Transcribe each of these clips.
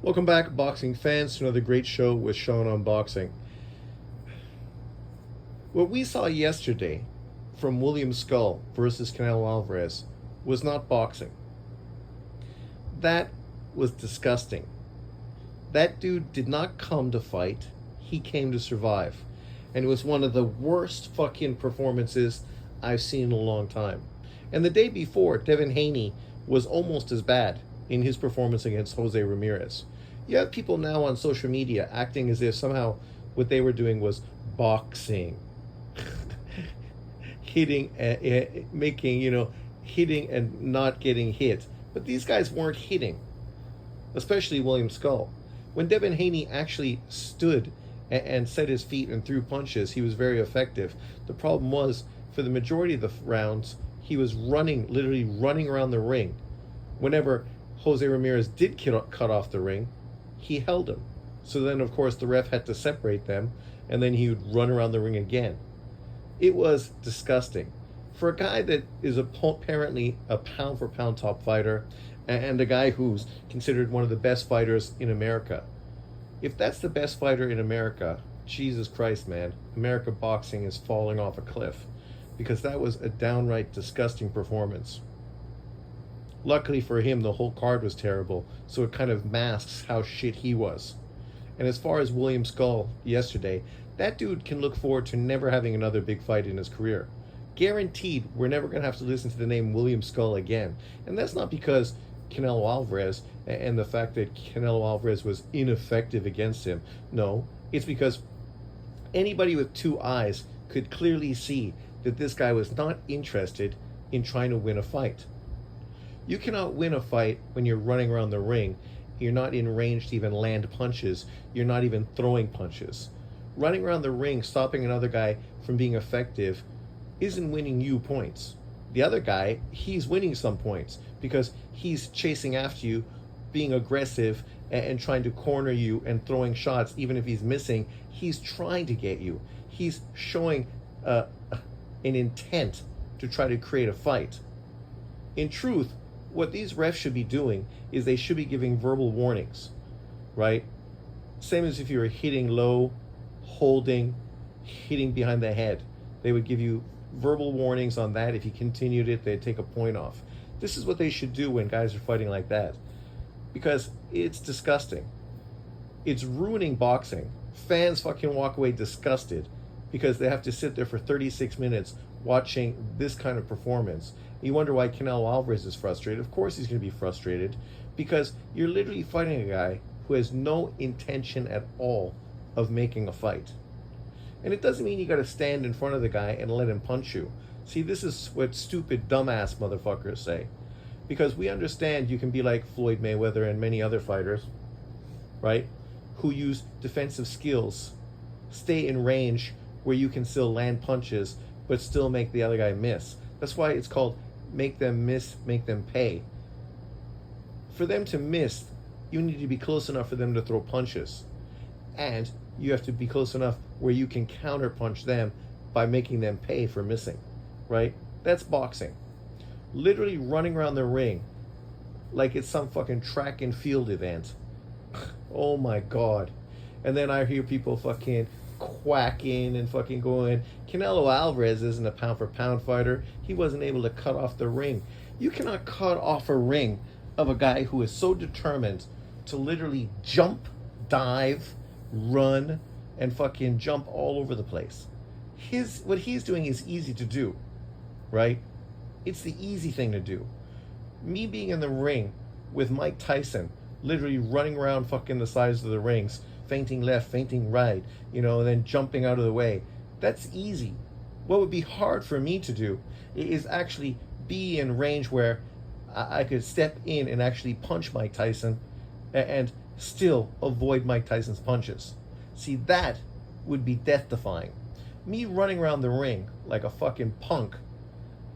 Welcome back, boxing fans, to another great show with Sean on Boxing. What we saw yesterday from William Skull versus Canelo Alvarez was not boxing. That was disgusting. That dude did not come to fight, he came to survive. And it was one of the worst fucking performances I've seen in a long time. And the day before, Devin Haney was almost as bad in his performance against Jose Ramirez. You have people now on social media acting as if somehow what they were doing was boxing. Hitting, making, hitting and not getting hit. But these guys weren't hitting, especially William Skull. When Devin Haney actually stood and set his feet and threw punches, he was very effective. The problem was, for the majority of the rounds, he was running, literally running around the ring. Whenever Jose Ramirez did cut off the ring, he held him. So then, of course, the ref had to separate them, and then he would run around the ring again. It was disgusting. For a guy that is apparently a pound-for-pound top fighter, and a guy who's considered one of the best fighters in America, if that's the best fighter in America, Jesus Christ, man, America boxing is falling off a cliff, because that was a downright disgusting performance. Luckily for him, the whole card was terrible, so it kind of masks how shit he was. And as far as William Skull yesterday, that dude can look forward to never having another big fight in his career. Guaranteed, we're never going to have to listen to the name William Skull again. And that's not because Canelo Alvarez and the fact that Canelo Alvarez was ineffective against him. No, it's because anybody with two eyes could clearly see that this guy was not interested in trying to win a fight. You cannot win a fight when you're running around the ring. You're not in range to even land punches. You're not even throwing punches. Running around the ring, stopping another guy from being effective, isn't winning you points. The other guy, he's winning some points because he's chasing after you, being aggressive, and trying to corner you and throwing shots. Even if he's missing, he's trying to get you. He's showing an intent to try to create a fight. In truth, what these refs should be doing is they should be giving verbal warnings, right? Same as if you were hitting low, holding, hitting behind the head. They would give you verbal warnings on that. If you continued it, they'd take a point off. This is what they should do when guys are fighting like that, because it's disgusting. It's ruining boxing. Fans fucking walk away disgusted because they have to sit there for 36 minutes watching this kind of performance. You wonder why Canelo Alvarez is frustrated. Of course he's going to be frustrated, because you're literally fighting a guy who has no intention at all of making a fight. And it doesn't mean you got to stand in front of the guy and let him punch you. See, this is what stupid, dumbass motherfuckers say. Because we understand you can be like Floyd Mayweather and many other fighters, right, who use defensive skills, stay in range where you can still land punches, but still make the other guy miss. That's why it's called make them miss, make them pay. For them to miss, you need to be close enough for them to throw punches. And you have to be close enough where you can counter punch them by making them pay for missing, right? That's boxing. Literally running around the ring like it's some fucking track and field event. Oh my God. And then I hear people fucking quacking and fucking going, Canelo Alvarez isn't a pound for pound fighter. He wasn't able to cut off the ring. You cannot cut off a ring of a guy who is so determined to literally jump, dive, run, and fucking jump all over the place. What he's doing is easy to do, right? It's the easy thing to do. Me being in the ring with Mike Tyson, literally running around fucking the sides of the rings, feinting left, feinting right, and then jumping out of the way. That's easy. What would be hard for me to do is actually be in range where I could step in and actually punch Mike Tyson and still avoid Mike Tyson's punches. See, that would be death-defying. Me running around the ring like a fucking punk,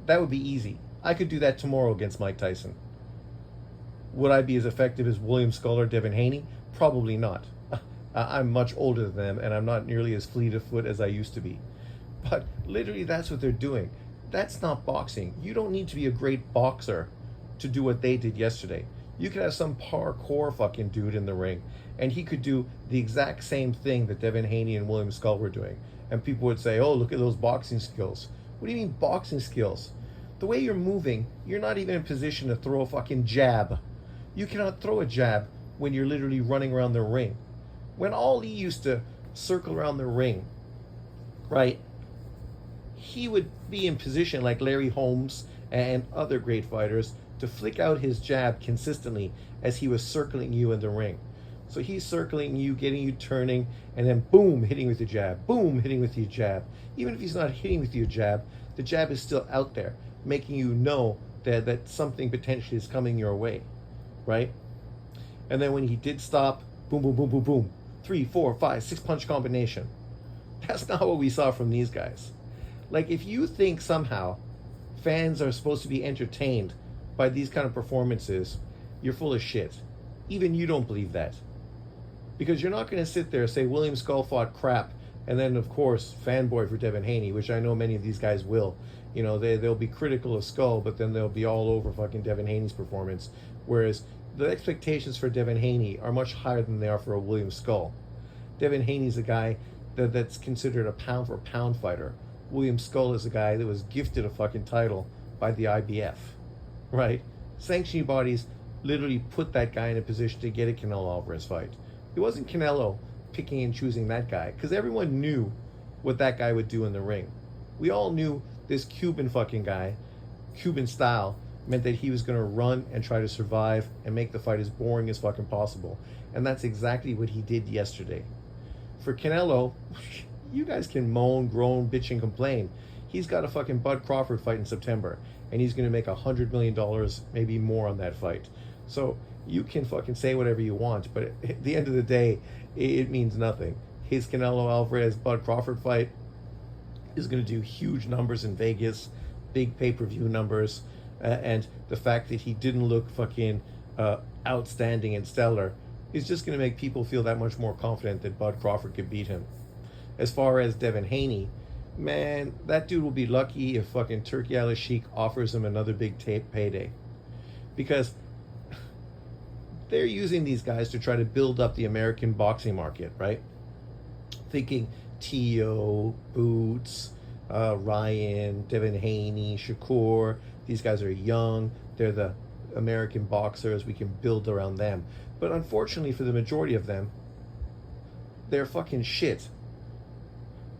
that would be easy. I could do that tomorrow against Mike Tyson. Would I be as effective as William Skull or Devin Haney? Probably not. I'm much older than them, and I'm not nearly as fleet of foot as I used to be. But literally, that's what they're doing. That's not boxing. You don't need to be a great boxer to do what they did yesterday. You could have some parkour fucking dude in the ring, and he could do the exact same thing that Devin Haney and William Skull were doing. And people would say, oh, look at those boxing skills. What do you mean boxing skills? The way you're moving, you're not even in position to throw a fucking jab. You cannot throw a jab when you're literally running around the ring. When Ali used to circle around the ring, right, he would be in position like Larry Holmes and other great fighters to flick out his jab consistently as he was circling you in the ring. So he's circling you, getting you turning, and then boom, hitting with your jab, boom, hitting with your jab. Even if he's not hitting with your jab, the jab is still out there, making you know that something potentially is coming your way, right? And then when he did stop, boom, boom, boom, boom, boom, 3, 4, 5, 6 punch combination. That's not what we saw from these guys. Like, if you think somehow fans are supposed to be entertained by these kind of performances, you're full of shit. Even you don't believe that. Because you're not going to sit there and say William Skull fought crap, and then, of course, fanboy for Devin Haney, which I know many of these guys will. You know, they'll be critical of Skull, but then they'll be all over fucking Devin Haney's performance. Whereas the expectations for Devin Haney are much higher than they are for a William Skull. Devin Haney's a guy that's considered a pound-for-pound fighter. William Skull is a guy that was gifted a fucking title by the IBF, right? Sanctioning bodies literally put that guy in a position to get a Canelo Alvarez fight. It wasn't Canelo picking and choosing that guy, because everyone knew what that guy would do in the ring. We all knew this Cuban fucking guy, Cuban style, meant that he was going to run and try to survive and make the fight as boring as fucking possible. And that's exactly what he did yesterday. For Canelo, you guys can moan, groan, bitch, and complain. He's got a fucking Bud Crawford fight in September, and he's going to make $100 million, maybe more, on that fight. So you can fucking say whatever you want, but at the end of the day, it means nothing. His Canelo Alvarez Bud Crawford fight is going to do huge numbers in Vegas, big pay-per-view numbers, and the fact that he didn't look fucking outstanding and stellar is just going to make people feel that much more confident that Bud Crawford could beat him. As far as Devin Haney, man, that dude will be lucky if fucking Turki Al-Sheikh offers him another big payday. Because they're using these guys to try to build up the American boxing market, right? Thinking Tio, Boots, Ryan, Devin Haney, Shakur, these guys are young, they're the American boxers, we can build around them. But unfortunately for the majority of them, they're fucking shit.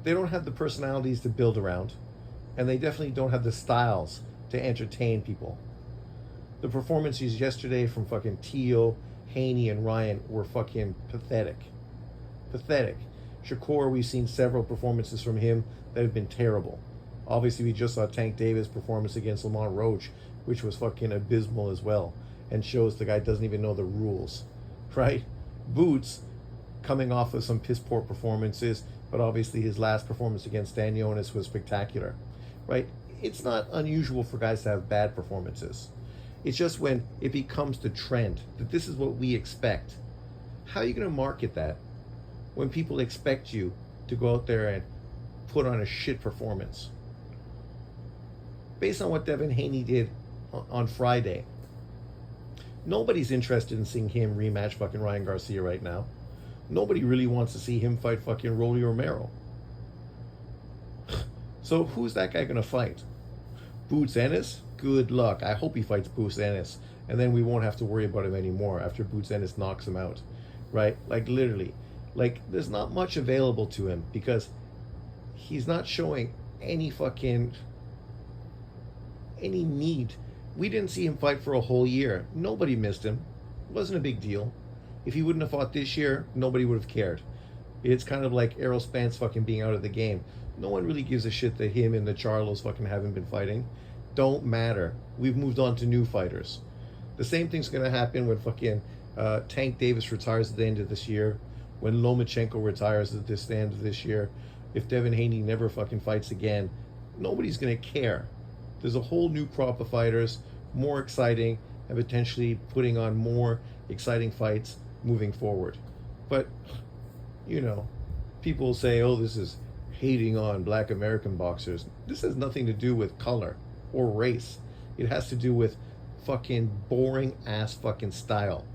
They don't have the personalities to build around, and they definitely don't have the styles to entertain people. The performances yesterday from fucking Tio, Haney, and Ryan were fucking pathetic. Pathetic. Shakur, we've seen several performances from him that have been terrible. Obviously, we just saw Tank Davis' performance against Lamont Roach, which was fucking abysmal as well, and shows the guy doesn't even know the rules, right? Boots, coming off of some piss-poor performances, but obviously his last performance against Stanionis was spectacular, right? It's not unusual for guys to have bad performances. It's just when it becomes the trend that this is what we expect. How are you going to market that when people expect you to go out there and put on a shit performance? Based on what Devin Haney did on Friday, nobody's interested in seeing him rematch fucking Ryan Garcia right now. Nobody really wants to see him fight fucking Rolly Romero. So who's that guy going to fight? Boots Ennis? Good luck. I hope he fights Boots Ennis, and then we won't have to worry about him anymore after Boots Ennis knocks him out, right? Like, literally. Like, there's not much available to him because he's not showing any need. We didn't see him fight for a whole year. Nobody missed him. It wasn't a big deal. If he wouldn't have fought this year, nobody would have cared. It's kind of like Errol Spence fucking being out of the game. No one really gives a shit that him and the Charlos fucking haven't been fighting. Don't matter. We've moved on to new fighters. The same thing's going to happen when fucking Tank Davis retires at the end of this year, when Lomachenko retires at the end of this year. If Devin Haney never fucking fights again, nobody's going to care. There's a whole new crop of fighters, more exciting, and potentially putting on more exciting fights moving forward. But, you know, people will say, oh, this is hating on black American boxers. This has nothing to do with color or race. It has to do with fucking boring ass fucking style.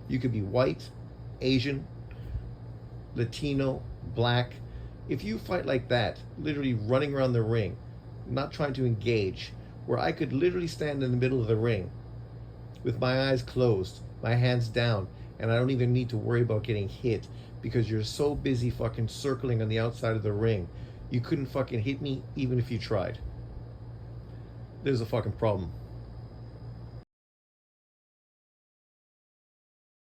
You could be white, Asian, Latino, black. If you fight like that, literally running around the ring, not trying to engage, where I could literally stand in the middle of the ring with my eyes closed, my hands down, and I don't even need to worry about getting hit because you're so busy fucking circling on the outside of the ring. You couldn't fucking hit me even if you tried. There's a fucking problem.